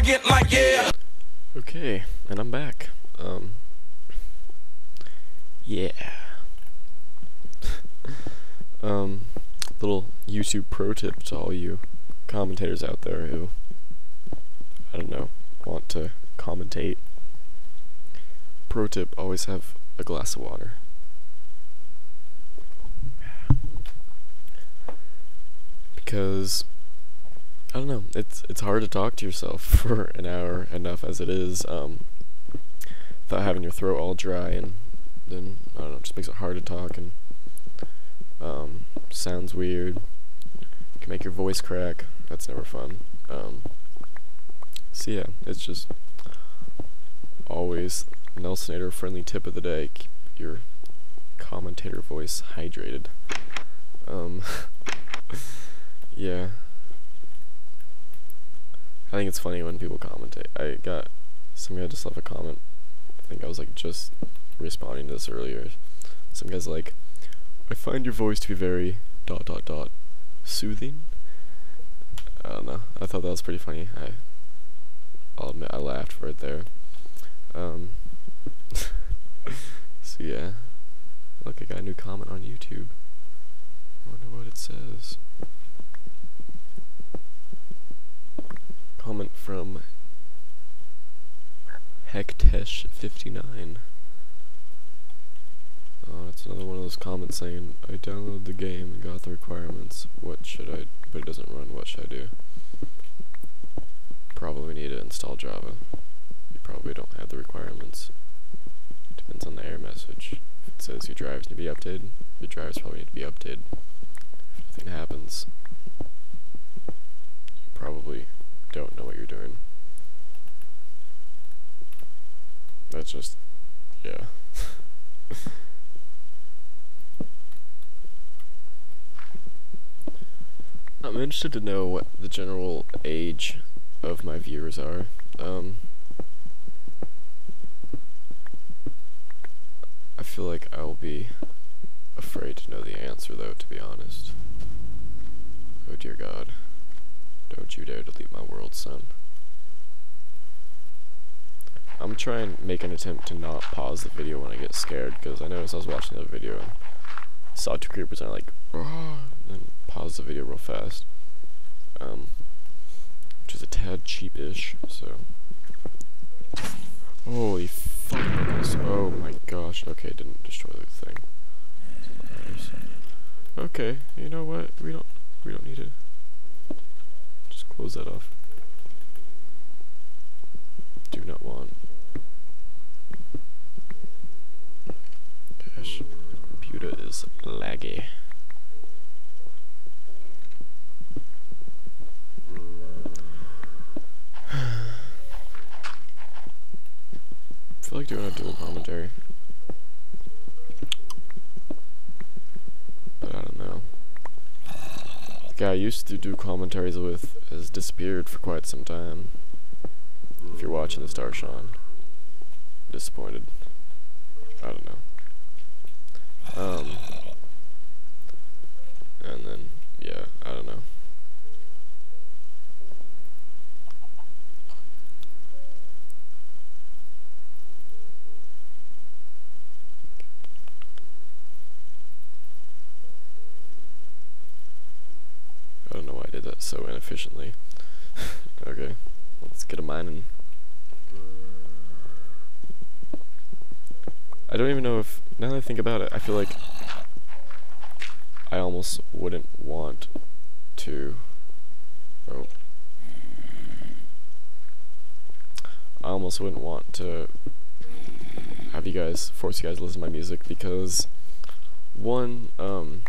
get like yeah. Okay, and I'm back. Yeah. Little YouTube pro tip to all you commentators out there who, I don't know, want to commentate. Pro tip, always have a glass of water. Because, I don't know, it's hard to talk to yourself for an hour enough as it is, without having your throat all dry, and then, I don't know, it just makes it hard to talk, and sounds weird, can make your voice crack, that's never fun. So yeah, it's just always Nelsonater friendly tip of the day, keep your commentator voice hydrated. Yeah. I think it's funny when people commentate. I got some guy just left a comment. I think I was like just responding to this earlier. Some guy's like, I find your voice to be very ... soothing. I don't know. I thought that was pretty funny. I'll admit I laughed right there. So yeah. Look, I got a new comment on YouTube. I wonder what it says. Comment from Hectesh59. Oh, it's another one of those comments saying, I downloaded the game and got the requirements. What should I... But it doesn't run. What should I do? Probably need to install Java. You probably don't have the requirements. Depends on the error message. If it says your drivers need to be updated, your drivers probably need to be updated. If nothing happens, you probably don't know what you're doing. That's just... yeah. I'm interested to know what the general age of my viewers are. I feel like I'll be afraid to know the answer, though, to be honest. Oh dear God. Don't you dare delete my world, son. I'm trying to make an attempt to not pause the video when I get scared, because I noticed I was watching the other video and saw two creepers and I like, and then pause the video real fast. Which is a tad cheapish, so. Holy fuck. Oh my gosh. Okay, didn't destroy the thing. Okay, you know what? We don't need to just close that off. Do not want. Gosh, the computer is laggy. I feel like doing a dual commentary, but I don't know. The guy I used to do commentaries with has disappeared for quite some time. If you're watching this, Darshan, disappointed. I don't know. And then, yeah, I don't know. I don't know why I did that so inefficiently. Okay, let's get a mining. I don't even know if, now that I think about it, I feel like I almost wouldn't want to, I almost wouldn't want to have you guys, force you guys to listen to my music, because one, and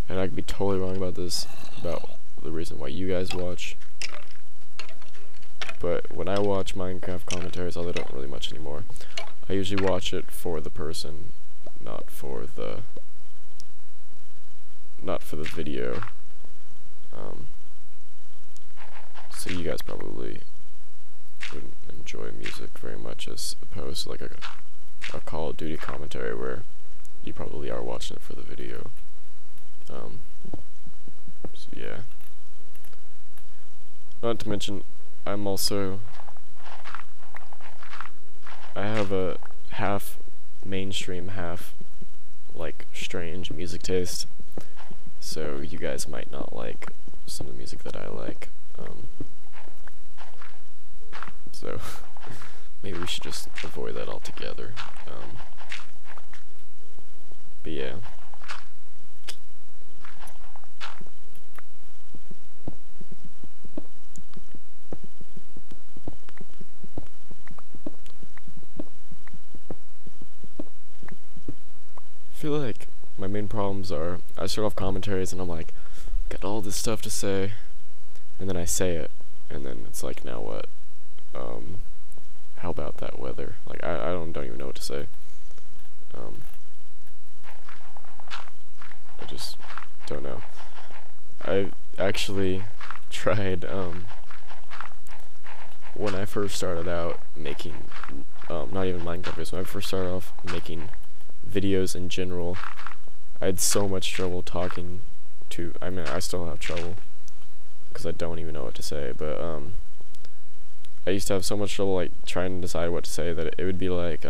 I could be totally wrong about this, about the reason why you guys watch, but when I watch Minecraft commentaries, although I don't really much anymore, I usually watch it for the person, not for the video. So you guys probably wouldn't enjoy music very much, as opposed to like a Call of Duty commentary where you probably are watching it for the video. So yeah. Not to mention, I'm also, I have a half mainstream, half like strange music taste, so you guys might not like some of the music that I like. So maybe we should just avoid that altogether. But yeah. I feel like my main problems are I start off commentaries and I'm like, got all this stuff to say, and then I say it, and then it's like, now what? How about that weather? Like, I don't even know what to say. I just don't know. I actually tried, when I first started out making, not even Minecraft videos, when I first started off making videos in general, I had so much trouble talking to, I mean, I still have trouble, because I don't even know what to say, but, I used to have so much trouble, like, trying to decide what to say, that it would be like,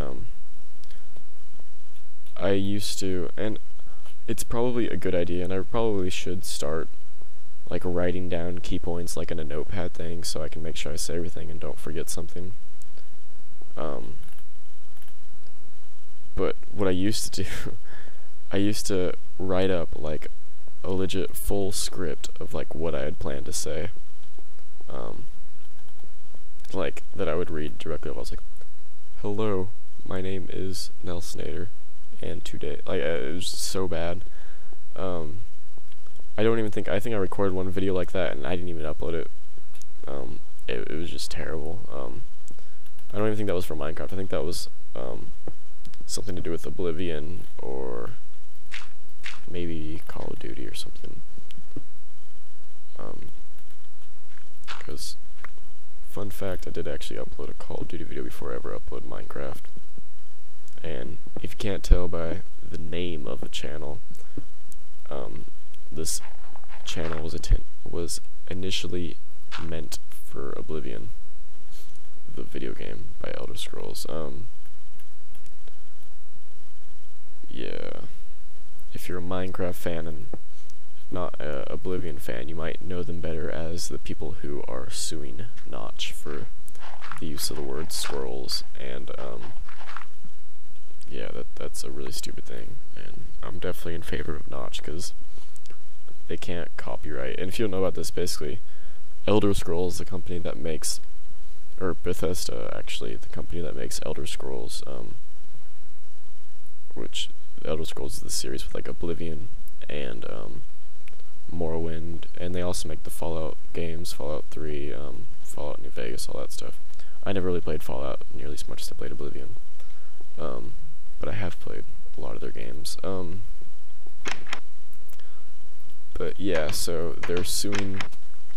I used to, and it's probably a good idea, and I probably should start, like, writing down key points, like, in a notepad thing, so I can make sure I say everything and don't forget something. But what I used to do, I used to write up, like, a legit full script of, like, what I had planned to say. Like, that I would read directly up. I was like, hello, my name is Nelsonater, and today, like, it was so bad. I don't even think, I think I recorded one video like that, and I didn't even upload it. It was just terrible. I don't even think that was for Minecraft. I think that was, something to do with Oblivion, or maybe Call of Duty or something. Because, fun fact, I did actually upload a Call of Duty video before I ever uploaded Minecraft. And if you can't tell by the name of the channel, this channel was initially meant for Oblivion, the video game by Elder Scrolls. Yeah, if you're a Minecraft fan and not a Oblivion fan, you might know them better as the people who are suing Notch for the use of the word scrolls, and yeah, that's a really stupid thing, and I'm definitely in favor of Notch, because they can't copyright. And if you don't know about this, basically, Elder Scrolls, the company that makes, or Bethesda, actually, the company that makes Elder Scrolls, which Elder Scrolls is the series with, like, Oblivion and Morrowind, and they also make the Fallout games, Fallout 3, Fallout New Vegas, all that stuff. I never really played Fallout nearly as much as I played Oblivion, but I have played a lot of their games. But yeah, so they're suing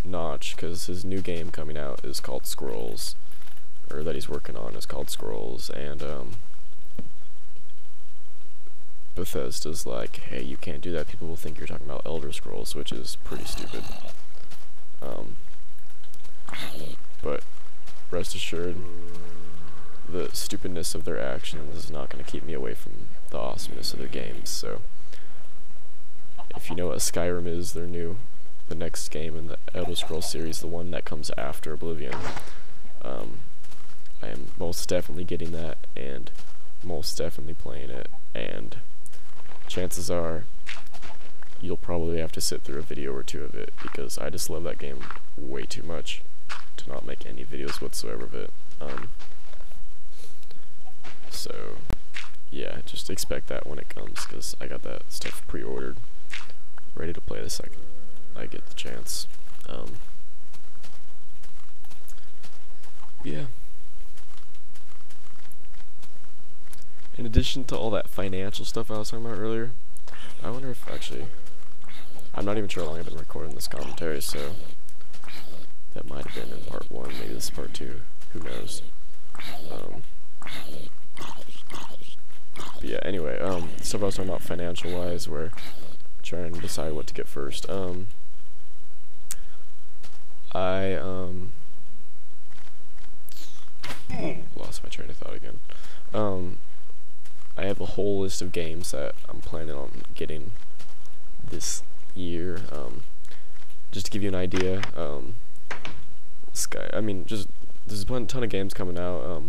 Notch because his new game coming out is called Scrolls, or that he's working on is called Scrolls, and Bethesda's like, hey, you can't do that, people will think you're talking about Elder Scrolls, which is pretty stupid. But rest assured, the stupidness of their actions is not going to keep me away from the awesomeness of their games. So if you know what Skyrim is, the next game in the Elder Scrolls series, the one that comes after Oblivion, I am most definitely getting that, and most definitely playing it, and chances are you'll probably have to sit through a video or two of it, because I just love that game way too much to not make any videos whatsoever of it. So yeah, just expect that when it comes, because I got that stuff pre-ordered, ready to play the second I get the chance. Yeah. In addition to all that financial stuff I was talking about earlier, I wonder if actually, I'm not even sure how long I've been recording this commentary, so that might have been in part 1, maybe this is part 2, who knows. But yeah, anyway, stuff I was talking about financial wise, where trying to decide what to get first. I Lost my train of thought again. I have a whole list of games that I'm planning on getting this year. Just to give you an idea, there's a ton of games coming out.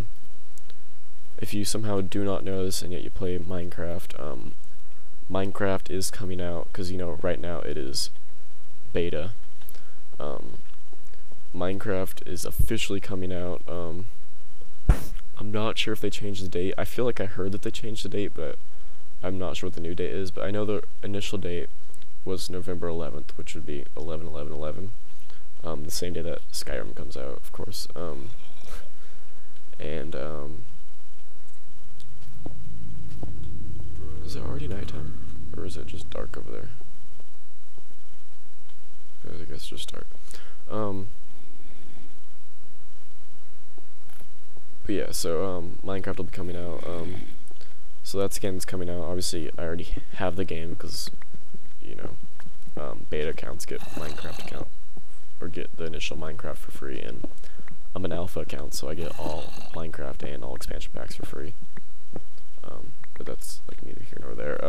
If you somehow do not know this and yet you play Minecraft, Minecraft is coming out, because right now it is beta. Minecraft is officially coming out. I'm not sure if they changed the date. I feel like I heard that they changed the date, but I'm not sure what the new date is. But I know the initial date was November 11th, which would be 11/11/11. The same day that Skyrim comes out, of course. Is it already nighttime? Or is it just dark over there? I guess it's just dark. But yeah, so Minecraft will be coming out. So that's again coming out. Obviously, I already have the game because beta accounts get Minecraft account or get the initial Minecraft for free, and I'm an alpha account, so I get all Minecraft and all expansion packs for free. But that's like neither here nor there.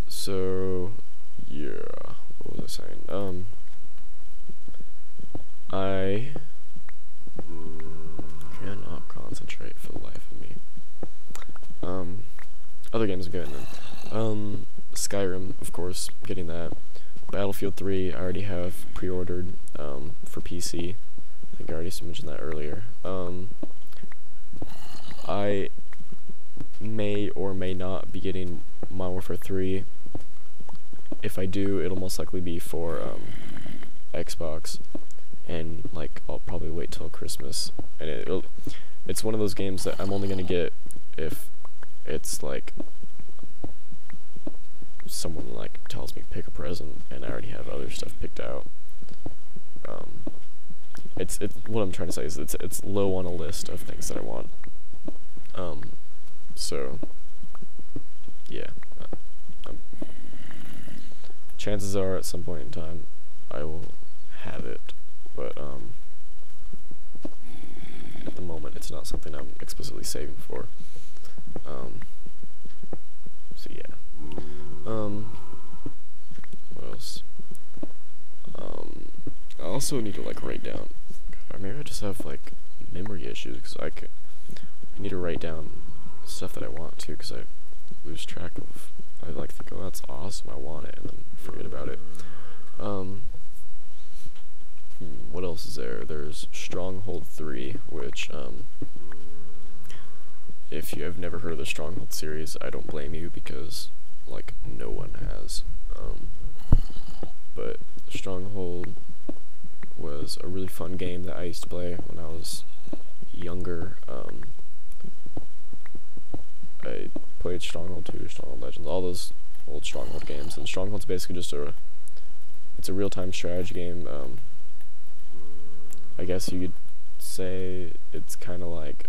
So yeah, what was I saying? I cannot concentrate for the life of me. Other games are good. Skyrim, of course, getting that. Battlefield 3, I already have pre-ordered for PC. I think I already mentioned that earlier. I may or may not be getting Modern Warfare 3. If I do, it'll most likely be for Xbox, and I'll probably wait till Christmas. And it's one of those games that I'm only gonna get if it's someone tells me pick a present, and I already have other stuff picked out. It's what I'm trying to say is it's low on a list of things that I want. So yeah, chances are at some point in time I will have it, but at the moment it's not something I'm explicitly saving for. So yeah. What else? I also need to write down, or maybe I just have memory issues, because I need to write down stuff that I want to, because I lose track of. I think, oh, that's awesome, I want it, and then forget about it. What else is there? There's Stronghold 3, which if you have never heard of the Stronghold series, I don't blame you, because no one has. But Stronghold was a really fun game that I used to play when I was younger. I played Stronghold 2, Stronghold Legends, all those old Stronghold games, and Stronghold's basically just it's a real-time strategy game. I guess you could say it's kind of like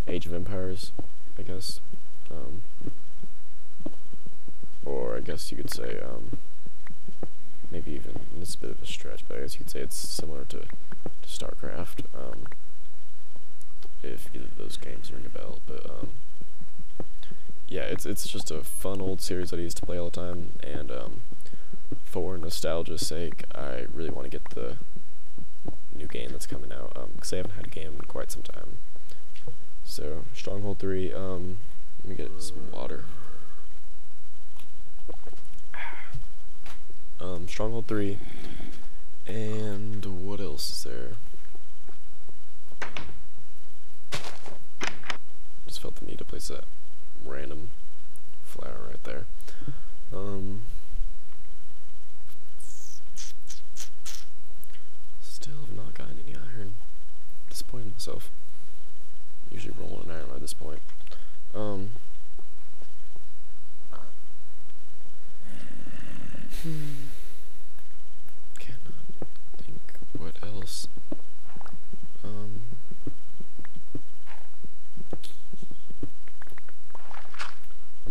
Age of Empires, I guess. Or I guess you could say, maybe even, it's a bit of a stretch, but I guess you could say it's similar to StarCraft, if either of those games ring a bell. But yeah, it's just a fun old series that I used to play all the time, and for nostalgia's sake, I really want to get the new game that's coming out, because I haven't had a game in quite some time. So Stronghold 3, let me get some water. Stronghold 3, and what else is there? Just felt the need to place that random flower right there. Still have not gotten any iron. Disappointed myself. Usually rolling an iron by this point. Cannot think what else. I'm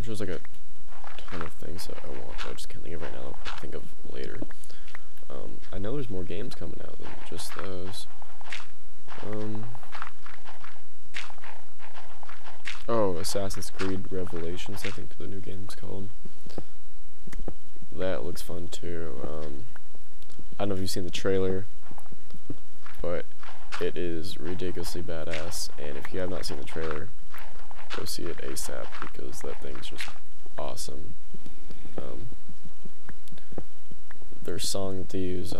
sure there's a ton of things that I want that I just can't think of right now. I'll think of later. I know there's more games coming out than just those. Oh, Assassin's Creed Revelations, I think the new game's called. That looks fun too. I don't know if you've seen the trailer, but it is ridiculously badass, and if you have not seen the trailer, go see it ASAP, because that thing's just awesome. Their song that they use,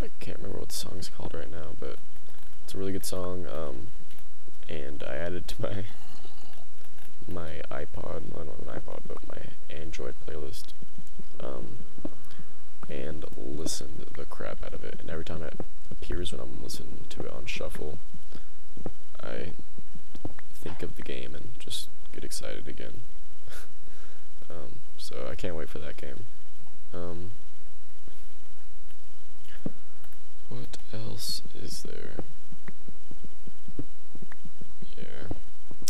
I can't remember what the song's called right now, but it's a really good song, and I added it to my iPod, well, not an iPod, but my Android playlist, and listened the crap out of it, and every time it appears when I'm listening to it on shuffle, I think of the game and just get excited again. So I can't wait for that game. What else is there? Yeah,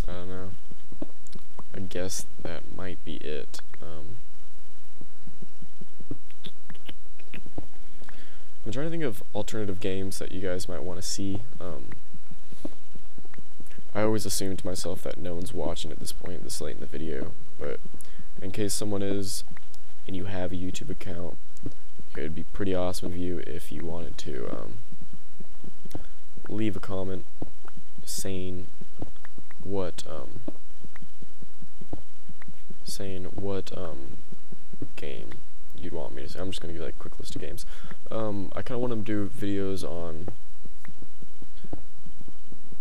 I don't know. I guess that might be it. I'm trying to think of alternative games that you guys might want to see. I always assume to myself that no one's watching at this point, this late in the video, but in case someone is, and you have a YouTube account, it would be pretty awesome of you if you wanted to leave a comment saying what game you'd want me to say. I'm just gonna give like a quick list of games. I kinda want to do videos on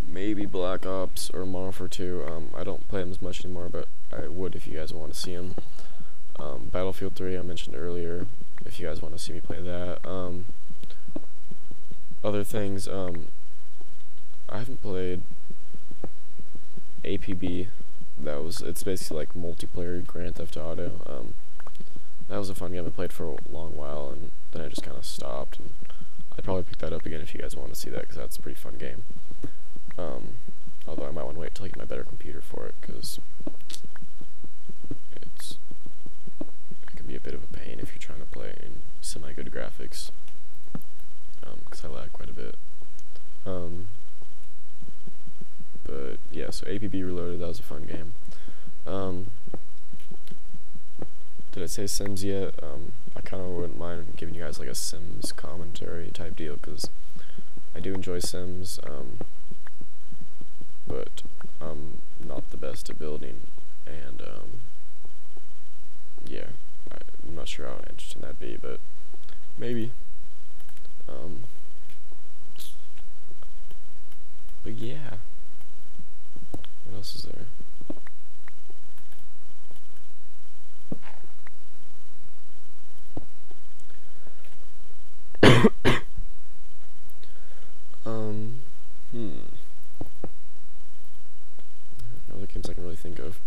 maybe Black Ops or Modern Warfare 2. I don't play them as much anymore, but I would if you guys want to see them. Battlefield 3 I mentioned earlier, if you guys want to see me play that. Other things, I haven't played APB. It's basically like multiplayer Grand Theft Auto. That was a fun game I played for a long while, and then I just kind of stopped, and I'd probably pick that up again if you guys want to see that, because that's a pretty fun game. Although I might want to wait till I get my better computer for it, because it can be a bit of a pain if you're trying to play in semi-good graphics, because I lag quite a bit. But yeah, so APB Reloaded, that was a fun game. Did I say Sims yet? I kind of wouldn't mind giving you guys like a Sims commentary type deal, because I do enjoy Sims, but I'm not the best at building, and yeah, I'm not sure how interesting that'd be, but maybe. But yeah, what else is there? Other games I can really think of.